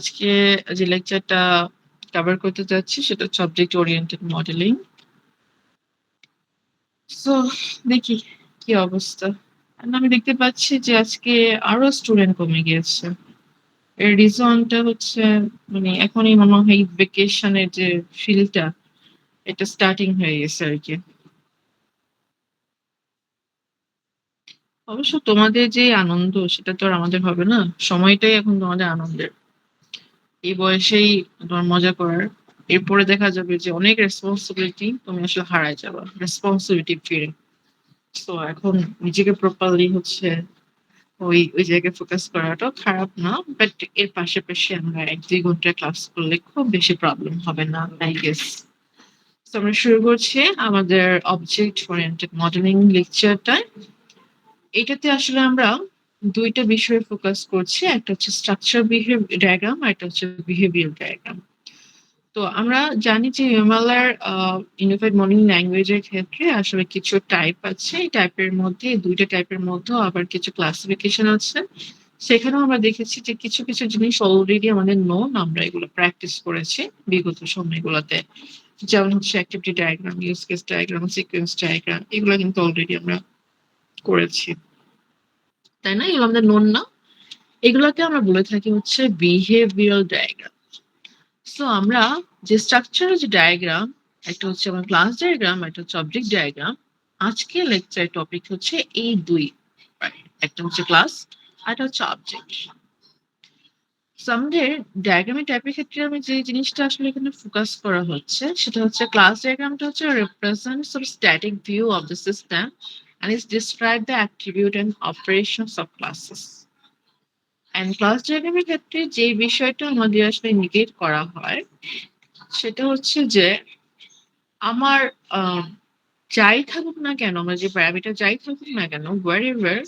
আজকে যে লেকচারটা কভার করতে যাচ্ছি সেটা হচ্ছে অবজেক্ট ওরিয়েন্টেড মডেলিং। সো দেখি কি অবস্থা। আমি দেখতে পাচ্ছি যে আজকে আরো স্টুডেন্ট কমে গিয়েছে। এর রিজনটা হচ্ছে মানে এখনই মনে হয় ভেকেশনের যে ফিলটা এটা স্টার্টিং হয়ে গেছে আর কি। অবশ্য তোমাদের যে আনন্দ সেটা তো আর আমাদের হবে না, সময়টাই এখন তোমাদের আনন্দের। এই বয়সেই তোমার মজা করার, এরপরে দেখা যাবে যে অনেক রেসপন্সিবিলিটি তুমি আসলে হারায় যাবা, রেসপন্সিবিলিটি ফিরে। তো এখন নিজেকে প্রপারলি হচ্ছে ওই ওই জায়গায় ফোকাস করাটাও খারাপ না, বাট এর পাশাপাশি আমরা 1-2 ঘন্টা ক্লাস করলে খুব বেশি প্রবলেম হবে না আই গেস। তো আমরা শুরু করছি আমাদের অবজেক্ট ওরিয়েন্টেড মডেলিং লেকচারটা। এটাতে আসলে আমরা দুইটা বিষয়ে ফোকাস করছি, একটা হচ্ছে স্ট্রাকচার বিহেভিয়ার ডায়াগ্রাম আর একটা হচ্ছে বিহেভিয়ার ডায়াগ্রাম। তো আমরা জানি যে UML এর ইউনিফাইড মডেলিং ল্যাঙ্গুয়েজের ক্ষেত্রে আসলে কিছু টাইপ আছে, এই টাইপের মধ্যে দুইটা টাইপের মধ্যেও আবার কিছু ক্লাসিফিকেশন আছে। সেখানেও আমরা দেখেছি যে কিছু কিছু জিনিস অলরেডি আমাদের নোন, আমরা এগুলো প্র্যাকটিস করেছি বিগত সময়গুলোতে। যেমন হচ্ছে activity diagram, use case diagram, sequence diagram, এগুলো কিন্তু অলরেডি আমরা করেছি, তাই না? এগুলো আমাদের নোন না, এগুলোকে আমরা বলে থাকি হচ্ছে বিহেভিয়ারাল ডায়াগ্রাম। সো আমরা যে স্ট্রাকচারাল যে ডায়াগ্রাম, একটা হচ্ছে আমার ক্লাস ডায়াগ্রাম, একটা হচ্ছে অবজেক্ট ডায়াগ্রাম। আজকে লেকচার টপিক হচ্ছে এই দুই, একটা হচ্ছে ক্লাস আর একটা হচ্ছে অবজেক্ট। আমাদের ডায়াগ্রামের টাইপের ক্ষেত্রে আমি যে জিনিসটা আসলে এখানে ফোকাস করা হচ্ছে সেটা হচ্ছে ক্লাস ডায়াগ্রামটা হচ্ছে represents sort of static view of the system and is describe the attribute and operations of classes. And class ডায়াগ্রামের ক্ষেত্রে যে বিষয়টা আমাদের আসলে ইন্ডিকেট করা হয় সেটা হচ্ছে যে আমার যাই থাকুক না কেন, আমার যে প্যারামিটার যাই থাকুক না কেন, wherever,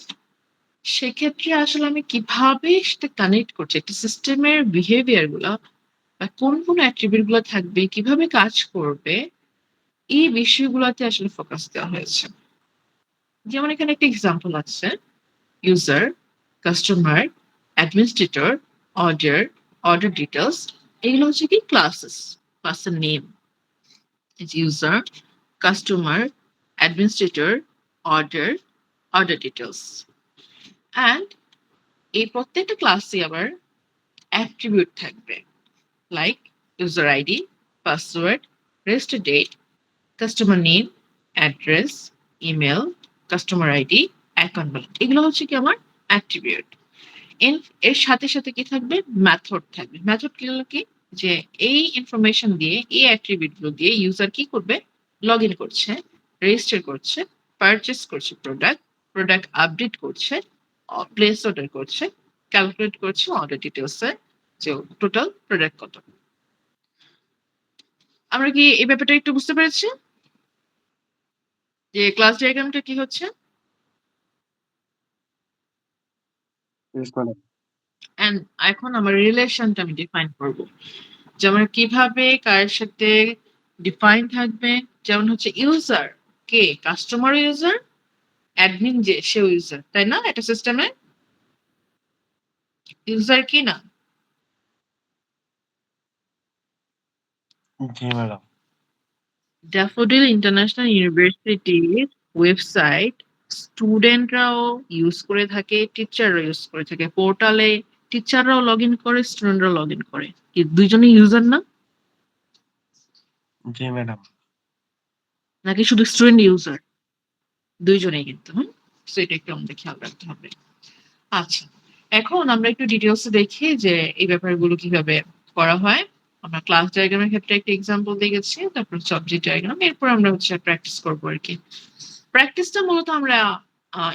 সেক্ষেত্রে আসলে আমি কিভাবে সেটা কানেক্ট করছি, একটা সিস্টেমের বিহেভিয়ার গুলা বা কোন কোন অ্যাট্রিবিউট গুলো থাকবে, কিভাবে কাজ করবে, এই বিষয়গুলোতে আসলে ফোকাস দেওয়া হয়েছে। যেমন এখানে একটা এক্সাম্পল আছে, user, customer, administrator, order, order details. এগুলো হচ্ছে কি ক্লাসেস, ক্লাসের name. User, customer, administrator, order, order details. And এই প্রত্যেকটা ক্লাসে আবার অ্যাট্রিবিউট থাকবে, like user ID, password, register date, customer name, address, email, customer ID, account balance. এগুলো হচ্ছে কি আমার অ্যাট্রিবিউট। এর সাথে সাথে কি থাকবে, মেথড থাকবে। মেথড গুলো কি, যে এই ইনফরমেশন দিয়ে, এই অ্যাট্রিবিউট গুলো দিয়ে ইউজার কি করবে, লগ ইন করছে, রেজিস্টার করছে, পারচেস করছে প্রোডাক্ট, প্রোডাক্ট আপডেট করছে, প্লেস অর্ডার করছে, ক্যালকুলেট করছে অর্ডার ডিটেলস এর যে টোটাল প্রোডাক্ট কত। আমরা কি এই ব্যাপারটা একটু বুঝতে পেরেছি যে ক্লাস ডায়াগ্রামটা কি হচ্ছে? Yes, madam. এন্ড এখন আমার রিলেশনটা আমি ডিফাইন করব, যে আমার কিভাবে কার সাথে ডিফাইন থাকবে। যেমন হচ্ছে ইউজার কে, কাস্টমার ইউজার, অ্যাডমিন যে সেও ইউজার, তাই না? এটা সিস্টেমে ইউজার কি না? জি ম্যাডাম। ড্যাফোডিল ইন্টারন্যাশনাল ইউনিভার্সিটির ওয়েবসাইট স্টুডেন্টরাও ইউজ করে থাকে, টিচাররাও ইউজ করে থাকে। পোর্টালে টিচাররাও লগ ইন করে, স্টুডেন্টরাও লগ ইন করে, কি দুইজনই ইউজার না? জি ম্যাডাম। নাকি শুধু স্টুডেন্ট ইউজার? দুইজনেই কিন্তু। সো এটা একটু আমাদের খেয়াল রাখতে হবে। আচ্ছা, এখন আমরা একটু ডিটেলস দেখি যে এই ব্যাপারগুলো কিভাবে করা হয়। আমরা ক্লাস ডায়াগ্রামের ক্ষেত্রে একটা এক্সাম্পল দেখেছি, তারপর সাবজেক্ট ডায়াগ্রাম, এরপর আমরা হচ্ছে প্র্যাকটিস করবো আর কি। প্র্যাকটিসটা মূলত আমরা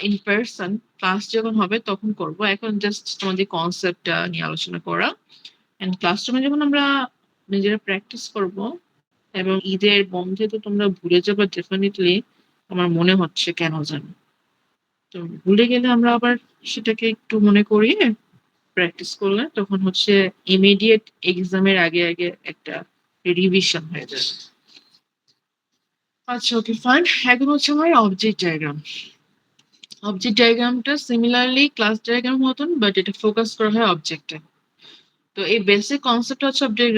ইন পার্সন ক্লাস যখন হবে তখন করব। এখন জাস্ট তোমাদের কনসেপ্টটা নিয়ে আলোচনা করা। এন্ড ক্লাসরুমে যখন আমরা নিজেরা প্র্যাকটিস করব, এবং ঈদের বন্ধে তো তোমরা ভুলে যাবে ডেফিনেটলি, আমার মনে হচ্ছে কেন জানো। তো ভুলে গেলে আমরা আবার সেটাকে একটু মনে করিয়ে প্র্যাকটিস করলে তখন হচ্ছে ইমিডিয়েট এক্সামের আগে আগে একটা রিভিশন হয়ে যাবে। আচ্ছা, ওকে ফাইন। এখন হচ্ছে আমার অবজেক্ট ডায়াগ্রাম। অবজেক্ট ডায়াগ্রামটা সিমিলারলি ক্লাস ডায়াগ্রাম মতন, বাট এটা ফোকাস করা হয় অবজেক্টে। তো এই বেসিক কনসেপ্ট হচ্ছে অবজেক্ট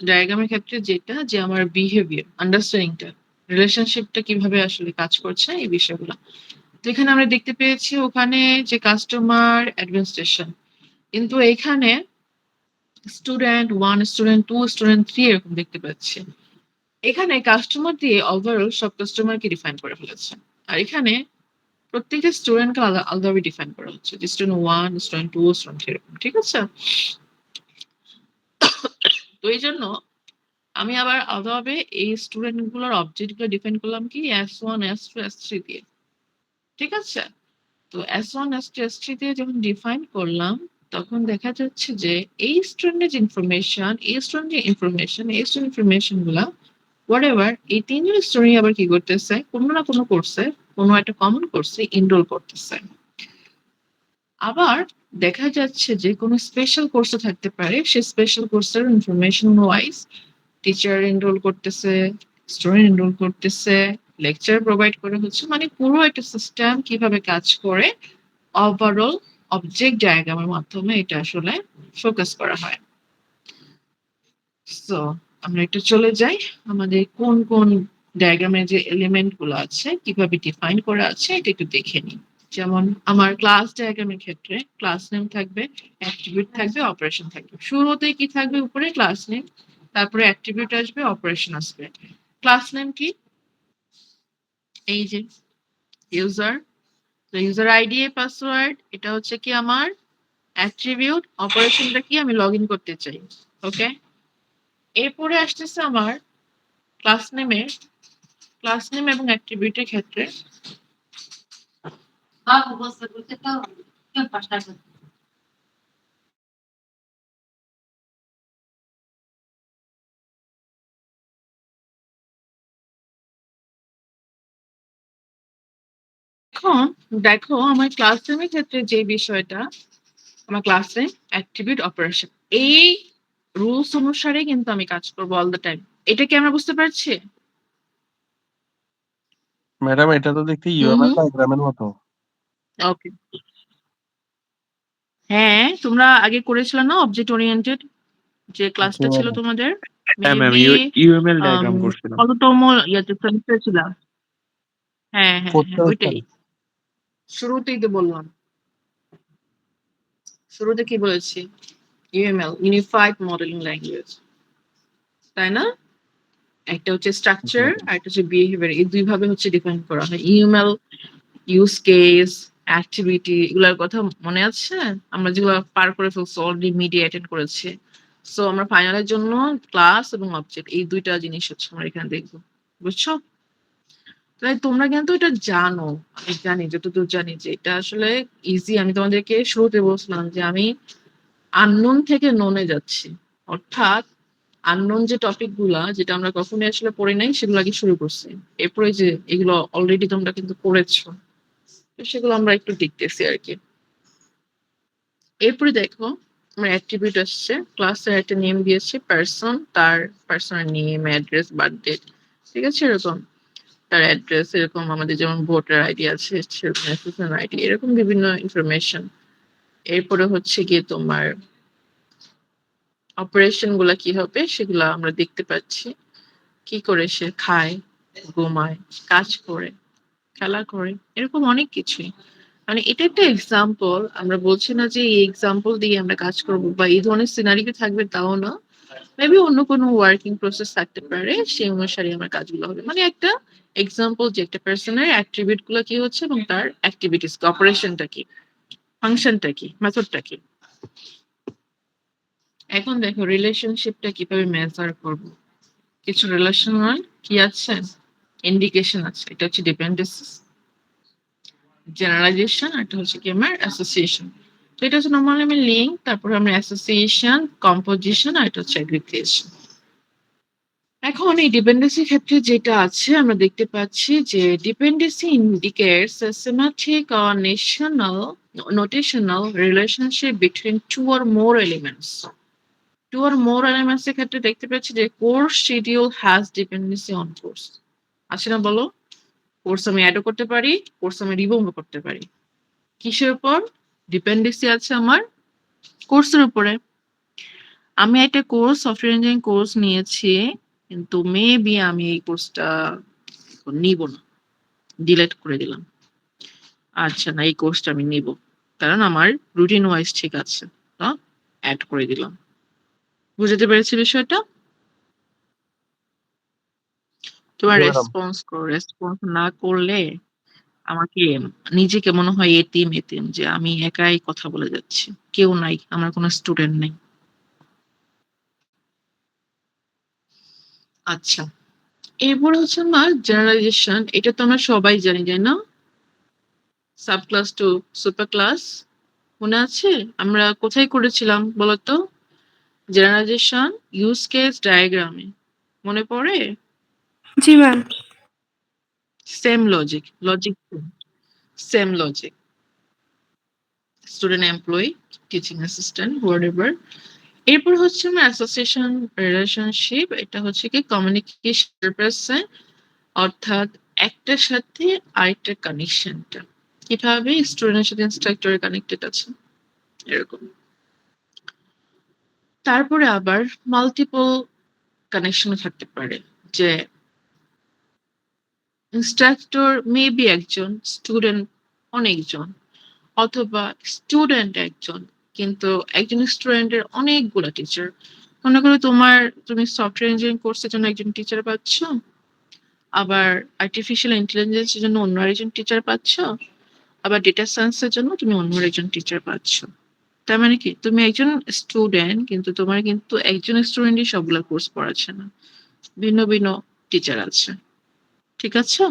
ডায়াগ্রামের ক্ষেত্রে যেটা যে আমার বিহেভিয়ার আন্ডারস্ট্যান্ডিংটা রিলেশনশিপটা কিভাবে আসলে কাজ করছে এই বিষয়গুলো। তো এখানে আমরা দেখতে পেয়েছি ওখানে যে কাস্টমার অ্যাডমিনিস্ট্রেশন, কিন্তু এখানে স্টুডেন্ট 1, স্টুডেন্ট 2, স্টুডেন্ট 3 এরকম দেখতে পাচ্ছি। এখানে কাস্টমার দিয়ে ওভারঅল সব কাস্টমারকে ডিফাইন করে ফেলেছে। আর এখানে প্রত্যেকটা স্টুডেন্টকে আলাদাভাবে ডিফাইন করা হচ্ছে। যে স্টুডেন্ট 1, স্টুডেন্ট 2, স্টুডেন্ট 3 এরকম। ঠিক আছে? তো এইজন্য আমি আবার আলাদাভাবে এই স্টুডেন্ট গুলোর অবজেক্ট গুলো ডিফাইন করলাম কি S1, S2, S3 দিয়ে। ঠিক আছে? তো S1, S2, S3 দিয়ে যখন ডিফাইন করলাম তখন দেখা যাচ্ছে যে এই স্টুডেন্টের যে ইনফরমেশন, এই স্টুডেন্টের ইনফরমেশন, এই স্টুডেন্ট ইনফরমেশন গুলা হোয়াটএভার এই ৩ জন স্টুডেন্ট আবার কি করতেছে? কোনো না কোনো কোর্সে, কোনো একটা কমন কোর্সে এনরোল করতেছে। আবার দেখা যাচ্ছে যে কোনো স্পেশাল কোর্সও থাকতে পারে। সে স্পেশাল কোর্সের ইনফরমেশন ওয়াইজ টিচার এনরোল করতেছে, স্টুডেন্ট এনরোল করতেছে, লেকচার প্রোভাইড করা হচ্ছে। মানে পুরো একটা সিস্টেম কিভাবে কাজ করে ওভারঅল অবজেক্ট ডায়াগ্রামের মাধ্যমে এটা আসলে ফোকাস করা হয়। সো আমরা একটু চলে যাই আমাদের কোন কোন ডায়াগ্রামের যে এলিমেন্ট গুলো আছে কিভাবে ডিফাইন করা আছে এটা একটু দেখে নিই। যেমন আমার ক্লাস ডায়াগ্রামের ক্ষেত্রে ক্লাস নেম থাকবে, অ্যাট্রিবিউট থাকবে, অপারেশন থাকবে। শুরুতে কি থাকবে? উপরে ক্লাস নেম, তারপরে অ্যাট্রিবিউট আসবে, অপারেশন আসবে। ক্লাস নেম কি? এই যে ইউজার, তো ইউজার আইডি পাসওয়ার্ড, এটা হচ্ছে কি আমার অ্যাট্রিবিউট, অপারেশনটা কি আমি লগ ইন করতে চাই। ওকে, এরপরে আসতেছে আমার ক্লাস নেমের ক্লাস নেম এবং অ্যাট্রিবিউটের ক্ষেত্রে এখন দেখো আমার ক্লাস নেমের ক্ষেত্রে যে বিষয়টা আমার ক্লাস নেম অ্যাট্রিবিউট অপারেশন এই রুলস অনুসারে কিন্তু আমি কাজ করবো অল দ্য টাইম। এটা কি আমরা বুঝতে পারছি? ম্যাডাম এটা তো দেখতে হুম ইউএমএল হুম ডায়াগ্রামের মতো। ওকে, হ্যাঁ তোমরা আগে করেছিলে না অবজেক্ট ওরিয়েন্টেড যে জি ক্লাসটা ছিল ম্যাডাম। তোমাদের? হ্যাঁ ম্যাম, মেবি ইউএমএল ডায়াগ্রাম করছিলাম। কততম ইয়াতে সেমিস্টার ছিল? হ্যাঁ হ্যাঁ ফোর্থ হ্যাঁ সেমিস্টার। ওইটাই শুরুতেই তো বললাম। শুরুতে কি বলেছি? ইউএমএল ইউনিফাইড মডেলিং ল্যাঙ্গুয়েজ, তাই না? একটা হচ্ছে স্ট্রাকচার আর একটা হচ্ছে বিহেভিয়ার, এই দুই ভাবে হচ্ছে ডিফাইন করা হয়। ইউএমএল ইউজ কেস অ্যাক্টিভিটি এগুলোর কথা মনে আছে? আমরা যেগুলো পার করে ফেলছি অলরেডি মিডিয়া অ্যাটেন্ড করেছি। সো আমরা ফাইনালের জন্য ক্লাস এবং অবজেক্ট এই দুইটা জিনিস হচ্ছে আমরা এখানে দেখবো। বুঝছো? তাই তোমরা কিন্তু এটা জানো, আমি জানি যতদূর জানি যে এটা আসলে ইজি। আমি তোমাদেরকে শুরুতে বলছিলাম যে আমি আননোন থেকে নোনে যাচ্ছি, অর্থাৎ আননোন যে টপিক গুলা যেটা আমরা কখনোই আসলে পড়ি নাই সেগুলো আগে শুরু করছি। এরপরে যে এগুলো অলরেডি তোমরা কিন্তু পড়েছো, তো সেগুলো আমরা একটু দেখতেছি আর কি। এরপরে দেখো আমার অ্যাট্রিবিউট আসছে, ক্লাসের একটা নেম দিয়েছে পার্সন, তার পার্সনের নেম, অ্যাড্রেস, বার্থডে, ঠিক আছে এরকম, তার অ্যাড্রেস এরকম আমাদের যেমন ভোটার আইডি আছে সেরকম এসএসএন আইডি এরকম বিভিন্ন ইনফরমেশন। এরপরে হচ্ছে গিয়ে তোমার অপারেশন গুলা কি হবে সেগুলা আমরা দেখতে পাচ্ছি। কি করে সে খায়, ঘুমায়, কাজ করে, খেলা করে, এরকম অনেক কিছুই। মানে এটা একটা এক্সাম্পল, আমরা বলছি না যে এই এক্সাম্পল দিয়ে আমরা কাজ করবো বা এই ধরনের সিনারিও থাকবে তাও না। মেবি অন্য কোনো ওয়ার্কিং প্রসেস থাকতে পারে, সেই অনুসারে আমার কাজগুলো হবে। মানে একটা এক্সাম্পল যে একটা পার্সনের অ্যাট্রিবিউট গুলো কি হচ্ছে এবং তার অ্যাক্টিভিটিস অপারেশনটা কি, ফাংশনটা কি, মেথডটা কি। এখন দেখো রিলেশনশিপটা কিভাবে মেজার করব। কিছু রিলেশনাল কি আছে, ইন্ডিকেশন আছে, এটা হচ্ছে ডিপেন্ডেন্সি, জেনারালাইজেশন, আর এটা হচ্ছে কি আমার অ্যাসোসিয়েশন। তো এটা হচ্ছে নরমালি আমি লিঙ্ক, তারপর আমরা অ্যাসোসিয়েশন, কম্পোজিশন, আর এটা হচ্ছে অ্যাগ্রিগেশন। এখন এই ডিপেন্ডেন্সির ক্ষেত্রে যেটা আছে আমরা দেখতে পাচ্ছি যে dependency indicates a semantic or notational relationship between two or more elements. Two or more elements এর ক্ষেত্রে দেখতে পাচ্ছি যে course schedule has dependency on course. আছে না বলো? কোর্স আমি অ্যাডও করতে পারি, কোর্স আমি রিমুভও করতে পারি। কিসের উপর ডিপেন্ডেন্সি আছে আমার? কোর্সের উপরে। আমি একটা কোর্স সফটওয়্যার ইঞ্জিনিয়ারিং কোর্স নিয়েছি, কিন্তু মেবি আমি এই কোর্সটা নিব না, ডিলেট করে দিলাম। আচ্ছা না, এই কোর্সটা আমি নিব, কারণ আমার রুটিন ওয়াইজ ঠিক আছে, তো অ্যাড করে দিলাম। বুঝতে পেরেছি বিষয়টা? তোমার জি ম্যাডাম। রেসপন্স করো, রেসপন্স না করলে আমাকে নিজেকে মনে হয় এতিম এতিম, যে আমি একাই কথা বলে যাচ্ছি, কেউ নাই, আমার কোনো স্টুডেন্ট নেই। আচ্ছা, এরপর হচ্ছে আমার জেনারেলাইজেশন। এটা তো আমরা সবাই জানি, তাই না? Sub class to super class, মনে আছে আমরা কোথায় করেছিলাম বলতো? জেনারেলাইজেশন ইউজ কেস ডায়াগ্রামে, মনে পড়ে? জি ma'am. Same logic, same logic, student employee, teaching assistant, whatever. এরপর হচ্ছে আমার অ্যাসোসিয়েশন রিলেশনশিপ। এটা হচ্ছে কি কমিউনিকেশন পারসন, অর্থাৎ একটার সাথে আরেকটার কানেকশনটা কিভাবে স্টুডেন্টের সাথে ইনস্ট্রাক্টরের কানেক্টেড আছে, এরকম। তারপরে আবার মাল্টিপল কানেকশন থাকতে পারে, যে ইনস্ট্রাক্টর মেবি একজন, স্টুডেন্ট অনেকজন, অথবা স্টুডেন্ট একজন, কিন্তু একজন স্টুডেন্টের অনেকগুলো টিচার। মনে করো তুমি সফটওয়্যার ইঞ্জিনিয়ারিং কোর্সের জন্য একজন টিচার পাচ্ছ, আবার আর্টিফিশিয়াল ইন্টেলিজেন্সের জন্য অন্য আরেকজন টিচার পাচ্ছ, আবার ডেটা সায়েন্সের জন্য তুমি অন্য আরেকজন টিচার পাচ্ছ। তার মানে কি, তুমি একজন স্টুডেন্ট, কিন্তু তোমার কিন্তু একজন স্টুডেন্টই সবগুলো কোর্স পড়াচ্ছে না, ভিন্ন ভিন্ন টিচার আছে। ঠিক আছে?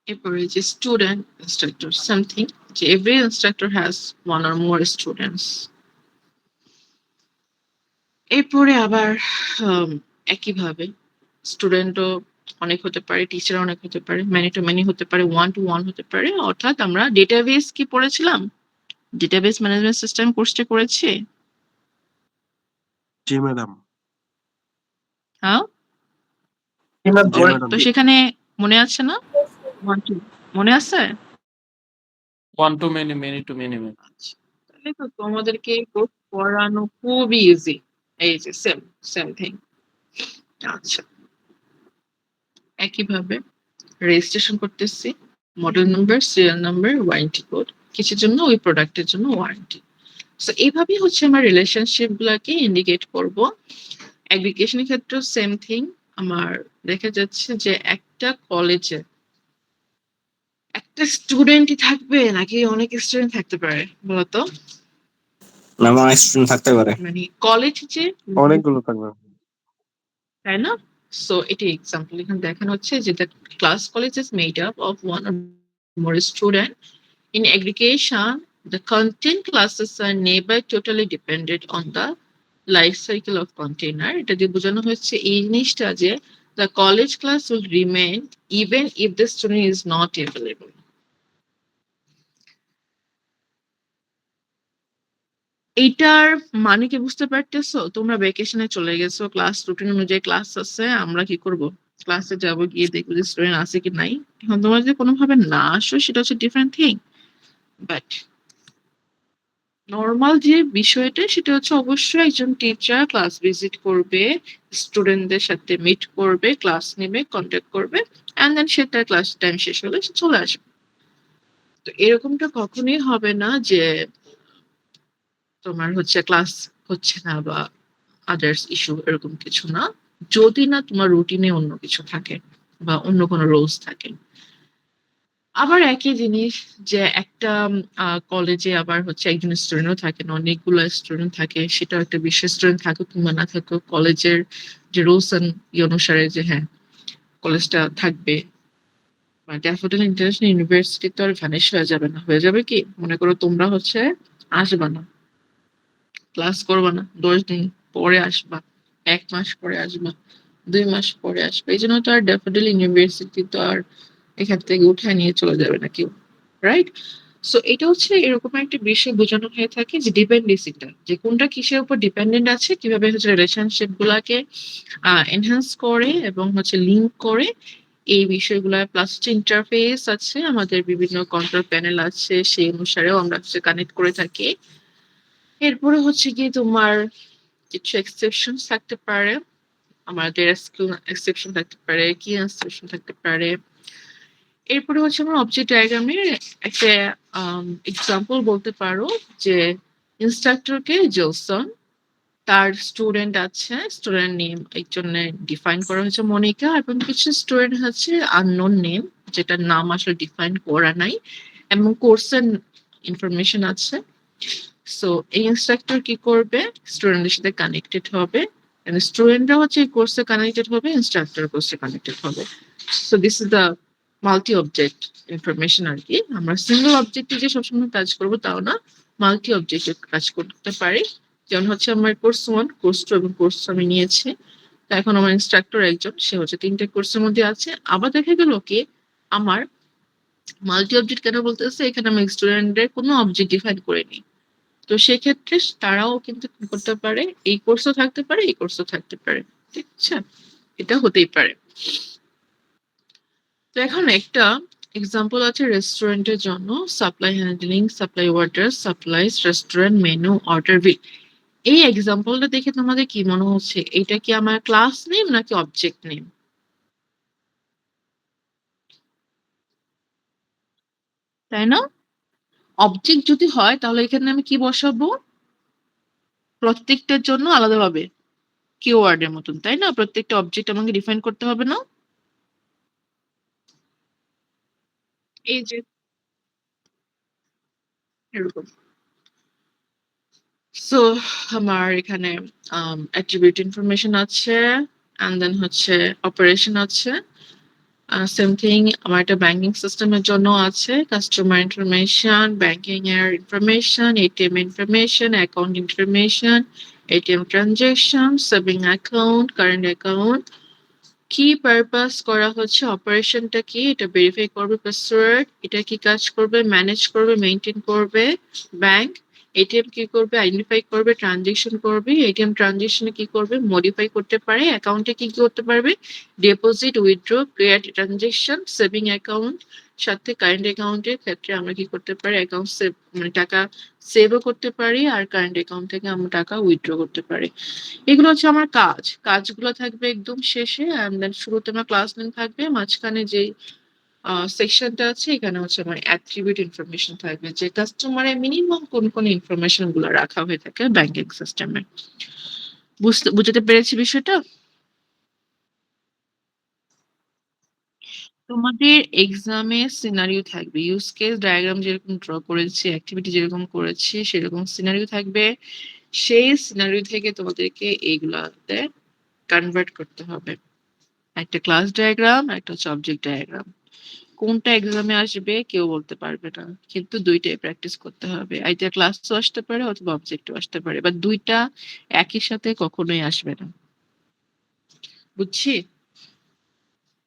এরপরে যে স্টুডেন্ট ইনস্ট্রাক্টর সামথিং, যে every instructor has one or more students. এরপরে আবার একইভাবে স্টুডেন্টও অনেক হতে পারে, টিচার অনেক হতে পারে, ম্যানি টু ম্যানি হতে পারে, ওয়ান টু ওয়ান হতে পারে। অর্থাৎ আমরা ডেটাবেস কি পড়েছিলাম, ডেটাবেস ম্যানেজমেন্ট সিস্টেম কোর্সটা করেছি। জি ম্যাডাম। হ্যাঁ, জি ম্যাডাম। তো সেখানে মনে আছে না? ওয়ান টু, মনে আছে? One to many, many to many. আচ্ছা, তাহলে তো তোমাদেরকে কোর্স পড়ানো খুবই ইজি। এই যে সেম সেম থিং। আচ্ছা, একইভাবে রেজিস্ট্রেশন করতেছি, model number, serial number, warranty code, কিছুর জন্য ওই প্রোডাক্টের জন্য ওয়ারেন্টি। সো এইভাবেই হচ্ছে আমার রিলেশনশিপ গুলাকে ইন্ডিকেট করব। এগ্রিগেশনের ক্ষেত্রেও সেম থিং। আমার দেখা যাচ্ছে যে একটা কলেজে একটা স্টুডেন্টই থাকবে নাকি অনেক স্টুডেন্ট থাকতে পারে বলতো? ম্যাম অনেক স্টুডেন্ট থাকতে পারে। মানে কলেজ যে, অনেকগুলো থাকবে। তাই না? সো এটি এক্সাম্পল এখানে দেখানো হচ্ছে যে the class college is made up of one or more student. In aggregation, the content classes are never totally dependent on the life cycle of container. এটা দিয়ে বোঝানো হচ্ছে এই জিনিসটা যে the college class will remain even if the student is not available. এইটার মানে কি বুঝতে পারতেছো? তোমরা ভ্যাকেশনে চলে গেছো, ক্লাস রুটিন অনুযায়ী ক্লাস আছে, আমরা কি করব? ক্লাসে যাব, গিয়ে দেখবো যে স্টুডেন্ট আছে কি নাই। এখন তোমরা যদি কোনোভাবে না আসো সেটা হচ্ছে ডিফারেন্ট থিং, বাট নর্মাল যে বিষয়টা সেটা হচ্ছে অবশ্যই একজন টিচার ক্লাস ভিজিট করবে, স্টুডেন্টদের সাথে মিট করবে, ক্লাস নেবে, কন্ট্যাক্ট করবে, অ্যান্ড দেন সে তার ক্লাস টাইম শেষ হলে সে চলে আসবে। তো এরকমটা কখনোই হবে না যে তোমার হচ্ছে ক্লাস হচ্ছে না বা আদার্স ইস্যু, এরকম কিছু না, যদি না তোমার রুটিনে অন্য কিছু থাকে বা অন্য কোনো রোলস থাকে। আবার একই জিনিস, যে একটা কলেজে আবার হচ্ছে একজন স্টুডেন্টও থাকে না, অনেকগুলো স্টুডেন্ট থাকে, সেটা একটা বিশেষ স্টুডেন্ট থাকুক কিংবা না থাকুক, কলেজের যে রুলস অনুসারে যে হ্যাঁ কলেজটা থাকবে। ড্যাফোডিল ইন্টারন্যাশনাল ইউনিভার্সিটি তো আর ভ্যানিশ হয়ে যাবে না। হয়ে যাবে কি, মনে করো তোমরা হচ্ছে আসবা না, ক্লাস করবা না, 10 দিন পরে আসবা, 1 মাস পরে আসবা, 2 মাস পরে আসবে। এই জন্য তো আর ড্যাফোডিল ইউনিভার্সিটি তো আর এখান থেকে উঠায় নিয়ে চলে যাবে না কেউ, রাইট? সো এটা হচ্ছে এরকম একটা বিষয় বোঝানো হয়ে থাকে যে ডিপেন্ডেন্সিটা, যে কোনটা কিসের উপর ডিপেন্ডেন্ট আছে, কিভাবে হচ্ছে রিলেশনশিপ গুলাকে এনহ্যান্স করে এবং হচ্ছে লিঙ্ক করে, এই বিষয়গুলা। প্লাস হচ্ছে ইন্টারফেস আছে, আমাদের বিভিন্ন কন্ট্রোল প্যানেল আছে, সেই অনুসারেও আমরা হচ্ছে কানেক্ট করে থাকি। এরপরে হচ্ছে গিয়ে তোমার কিছু এক্সেপশন থাকতে পারে, আমাদের এক্সেপশন থাকতে পারে, কি এক্সেপশন থাকতে পারে। এরপরে হচ্ছে আমরা অবজেক্ট ডায়াগ্রামের একটা এক্সাম্পল বলতে পারো যে ইনস্ট্রাক্টরকে জেলসন, তার স্টুডেন্ট আছে, স্টুডেন্ট নেম এই জন্য ডিফাইন করা হয়েছে মনিকা, এবং কিছু স্টুডেন্ট হচ্ছে আননোন নেম, যেটার নাম আসলে ডিফাইন করা নাই, এবং কোর্সের ইনফরমেশন আছে। সো এই ইনস্ট্রাক্টর কি করবে, স্টুডেন্টের সাথে কানেক্টেড হবে, স্টুডেন্টরা হচ্ছে এই কোর্সে কানেক্টেড হবে, ইনস্ট্রাক্টর কোর্সে কানেক্টেড হবে। So this is the multi object information আর কি। আমরা সিঙ্গেল অবজেক্টে যে সবসময় কাজ করবো তাও না, মাল্টি অবজেক্টে কাজ করতে পারি। যেমন হচ্ছে আমার কোর্স 1, কোর্স 2 এবং কোর্স আমি নিয়েছি। তো এখন আমার ইনস্ট্রাক্টর একজন, সে হচ্ছে 3টে কোর্সের মধ্যে আছে। আবার দেখা গেল কি আমার মাল্টি অবজেক্ট কেন বলতেছে, এখানে আমি স্টুডেন্টের কোনো অবজেক্ট ডিফাইন করিনি। তো সেক্ষেত্রে তারাও কিন্তু কি করতে পারে, এই কোর্সও থাকতে পারে, এই কোর্সও থাকতে পারে, ঠিক আছে, এটা হতেই পারে। তো এখন একটা এক্সাম্পল আছে রেস্টুরেন্টের জন্য, supply handling, supply water, supplies, restaurant menu, order bill. এই এক্সাম্পলটা দেখে তোমাদের কি মনে হচ্ছে, এটা কি আমার ক্লাস নেম নাকি অবজেক্ট নেম? তাই না? অবজেক্ট যদি হয় তাহলে এখানে আমি কি বসাবো, প্রত্যেকটার জন্য আলাদাভাবে কিওয়ার্ডের মতন, তাই না? প্রত্যেকটা অবজেক্ট আমাকে ডিফাইন করতে হবে না? এই যে এরকম। সো আমার এখানে অ্যাট্রিবিউট ইনফরমেশন আছে, অ্যান্ড দেন হচ্ছে অপারেশন আছে। সেম থিং আমার একটা ব্যাংকিং সিস্টেমের জন্য আছে, কাস্টমার ইনফরমেশন, ব্যাংকিং এর information, ATM information, account information, ATM transaction, saving account, current account. কি পারপাস করা হচ্ছে, অপারেশনটা কি, এটা ভেরিফাই করবে পাসওয়ার্ড, এটা কি কাজ করবে, ম্যানেজ করবে, মেনটেন করবে ব্যাংক। এটিএম কি করবে, আইডেন্টিফাই করবে, ট্রানজেকশন করবে, এটিএম ট্রানজেকশনে কি করবে, মডিফাই করতে পারে, অ্যাকাউন্টে কি কি করতে পারবে, deposit, withdraw, create transaction, saving account, সাথে কারেন্ট অ্যাকাউন্টের ক্ষেত্রে আমরা কি করতে পারি, অ্যাকাউন্ট সেভ মানে টাকা সেভও করতে পারি, আর কারেন্ট অ্যাকাউন্ট থেকে আমরা টাকা উইথড্র করতে পারি। এগুলো হচ্ছে আমার কাজ, কাজগুলো থাকবে একদম শেষে, and then শুরুতে আমার ক্লাস নেম থাকবে, মাঝখানে যে সেকশনটা আছে এখানে হচ্ছে আমার অ্যাট্রিবিউট ইনফরমেশন থাকবে, যে কাস্টমারের মিনিমাম কোন কোন ইনফরমেশন গুলো রাখা হয়ে থাকে ব্যাংকিং সিস্টেমে। বুঝতে পেরেছি বিষয়টা? তোমাদের এক্সামে সিনারিও থাকবে, ইউজ কেস ডায়াগ্রাম যেরকম ড্র করেছি, অ্যাক্টিভিটি যেরকম করেছি সেরকম সিনারিও থাকবে। সেই সিনারিও থেকে তোমাদেরকে এইগুলাতে কনভার্ট করতে হবে। একটা ক্লাস ডায়াগ্রাম, একটা হচ্ছে অবজেক্ট ডায়াগ্রাম। কোনটা এক্সামে আসবে কেউ বলতে পারবে না, কিন্তু দুইটাই প্র্যাকটিস করতে হবে। আইদার ক্লাসও আসতে পারে অথবা অবজেক্টও আসতে পারে, বা দুইটা একই সাথে কখনোই আসবে না। বুঝছি?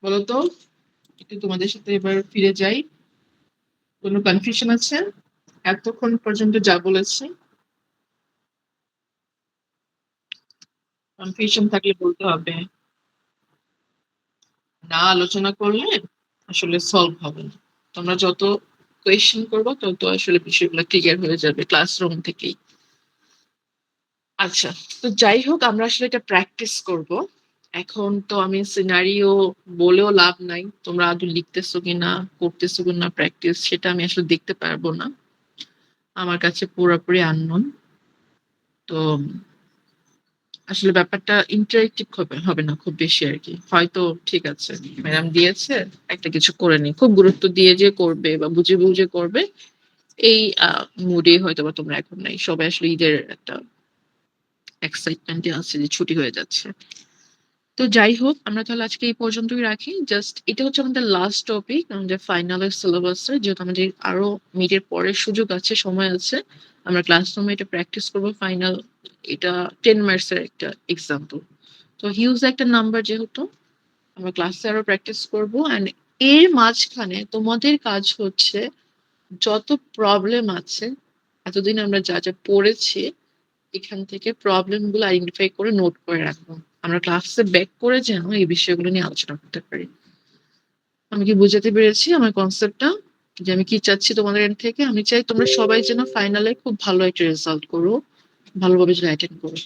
বলো তো, একটু তোমাদের সাথে এবার ফিরে যাই। কোনো কনফিউশন আছে এতক্ষণ পর্যন্ত যা বলেছি? কনফিউশন থাকলে বলতে হবে, না আলোচনা করলে আসলে সলভ হবে না। তোমরা যত কোয়েশ্চেন করবো তত আসলে বিষয়গুলো ক্লিয়ার হয়ে যাবে ক্লাসরুম থেকেই। আচ্ছা, তো যাই হোক আমরা আসলে এটা প্র্যাকটিস করব। এখন তো আমি সিনারিও বলেও লাভ নাই, তোমরা আদৌ লিখতেছো কিনা, করতেছো কিনা প্র্যাকটিস, সেটা আমি আসলে দেখতে পারবো না, আমার কাছে পুরোপুরি আননোন। তো আসলে ব্যাপারটা ইন্টারেক্টিভ হবে হবে না খুব বেশি আর কি। হয়তো ঠিক আছে ম্যাডাম দিয়েছে, একটা কিছু করে নি, খুব গুরুত্ব দিয়ে যে করবে বা বুঝে বুঝে করবে, এই মুডে হয়তো বা তোমরা এখন নাই, সবাই আসলে ঈদের একটা এক্সাইটমেন্টে আছে যে ছুটি হয়ে যাচ্ছে। তো যাই হোক আমরা তাহলে আজকে এই পর্যন্তই রাখি। জাস্ট এটা হচ্ছে আমাদের লাস্ট টপিক আমাদের ফাইনালের সিলেবাসে, যেহেতু আমাদের আরো মিডের পরে সুযোগ আছে, সময় আছে, আমরা ক্লাসরুমে এটা প্র্যাকটিস করবো। ফাইনাল এটা 10 মার্কস এর একটা এক্সাম্পল, তো হিউজ একটা নাম্বার, যেহেতু আমরা ক্লাসে আরো প্র্যাকটিস করবো। অ্যান্ড এর মাঝখানে তোমাদের কাজ হচ্ছে যত প্রবলেম আছে, এতদিন আমরা যা যা পড়েছি এখান থেকে প্রবলেম গুলো আইডেন্টিফাই করে নোট করে রাখবো, আমরা ক্লাসে ব্যাক করে যেন এই বিষয়গুলো নিয়ে আলোচনা করতে পারি। আমি কি বুঝাতে পেরেছি আমার কনসেপ্টটা, যে আমি কি চাচ্ছি তোমাদের এন্ড থেকে? আমি চাই তোমরা সবাই যেন ফাইনালে খুব ভালো একটা রেজাল্ট করো, ভালোভাবে যেন অ্যাটেন্ড করো।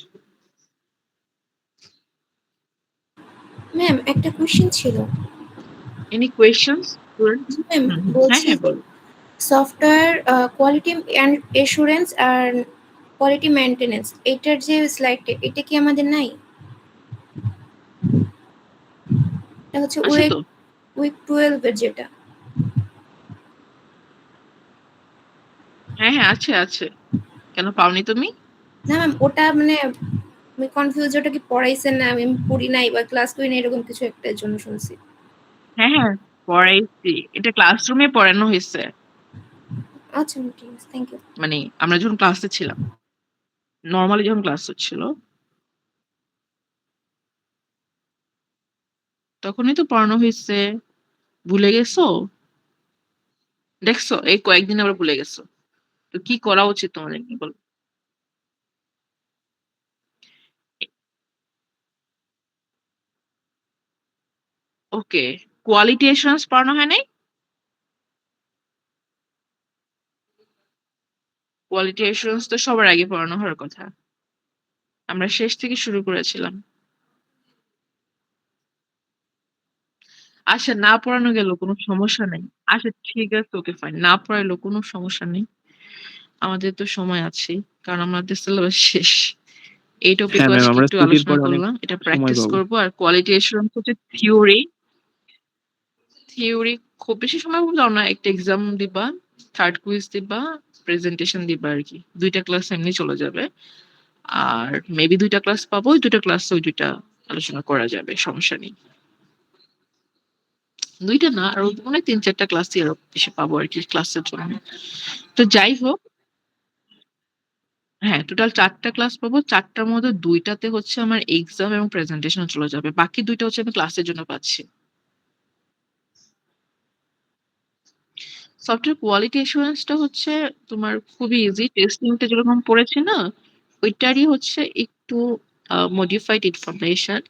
ম্যাম একটা কোশ্চেন ছিল। Any questions student? ম্যাম হ্যাঁ বলছি হ্যাঁ বলো। সফটওয়্যার কোয়ালিটি অ্যান্ড এসুরেন্স আর কোয়ালিটি মেইনটেনেন্স এটার যে স্লাইডটা এটা কি আমাদের নাই? এটা হচ্ছে আছে তো? উইক 12 এর যেটা। হ্যাঁ হ্যাঁ আছে আছে। কেন পাওনি তুমি? না ম্যাম ওটা মানে আমি কনফিউজ, ওটা কি পড়াইছেন না আমি পড়ি নাই বা ক্লাস করি না এরকম কিছু একটা জন্য শুনছি। হ্যাঁ হ্যাঁ পড়াইছি, এটা ক্লাসরুমে পড়ানো হয়েছে। আচ্ছা ঠিক আছে, থ্যাংক ইউ। মানে আমরা যখন ক্লাসে ছিলাম, নর্মালি যখন ক্লাস হচ্ছিল তখনই তো পড়ানো হয়েছে। ভুলে গেছো? দেখছো এই কয়েকদিন আবার ভুলে গেছো। তো কি করা উচিত তোমাদের কি বল? ওকে, কোয়ালিটি এসুরেন্স পড়ানো হয় নাই? কোয়ালিটি এসুরেন্স তো সবার আগে পড়ানো হওয়ার কথা, আমরা শেষ থেকে শুরু করেছিলাম। আচ্ছা না পড়ানো গেল কোনো সমস্যা নেই। আচ্ছা ঠিক আছে, ওকে ফাইন, না পড়াইলো কোনো সমস্যা নেই। আমাদের তো সময় আছে, কারণ আমাদের সিলেবাস শেষ। এই হ্যাঁ টপিকও ম্যাম, আজকে আমরা একটু ছুটির আলোচনা পরে অনেক করলাম, এটা সময় প্র্যাকটিস পাবো। করব। আর কোয়ালিটি এসুরেন্স হচ্ছে থিওরি। থিওরি খুব বেশি সময় দাও না, একটা এক্সাম দিবা, থার্ড কুইজ দিবা, প্রেজেন্টেশন দিবা আর কি। 2টা ক্লাস এমনি চলে যাবে। আর মেবি 2টা ক্লাস পাবো, ওই 2টা ক্লাসে ওই 2টা আলোচনা করা যাবে, সমস্যা নেই। 2টা না, আরো মনে হয় 3-4টা ক্লাসই আরো বেশি পাবো আর কি ক্লাসের জন্য। তো যাই হোক, হ্যাঁ টোটাল 4টা ক্লাস পাবো। 4টার মধ্যে 2টাতে হচ্ছে আমার এক্সাম এবং প্রেজেন্টেশন চলে যাবে, বাকি 2টা হচ্ছে আমি ক্লাসের জন্য পাচ্ছি। সফটওয়্যার কোয়ালিটি অ্যাসুরেন্সটা হচ্ছে তোমার খুবই ইজি। টেস্টিংটা যেরকম পড়েছি না, ওইটারই হচ্ছে একটু মডিফাইড ইনফরমেশন,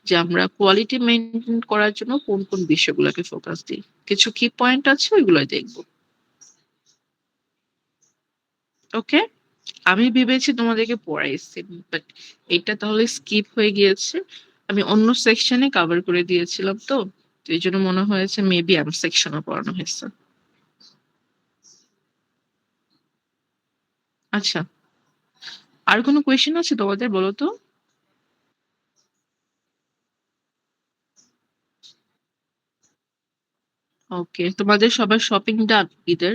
যে আমরা কোয়ালিটি মেনটেন করার জন্য কোন কোন বিষয়গুলোকে ফোকাস দিই। কিছু কি পয়েন্ট আছে ওইগুলো দেখবো। ওকে, আমি ভেবেছি তোমাদেরকে পড়াইছি, বাট এটা তাহলে স্কিপ হয়ে গিয়েছে। আমি অন্য সেকশনে কভার করে দিয়েছিলাম, তো তো এই জন্য মনে হয়েছে মেবি এম সেকশনে পড়ানো হয়েছে। আচ্ছা, আর কোনো কোয়েশ্চেন আছে তোমাদের, বলো তো? ওকে, তোমাদের সবার শপিং ডান ঈদের?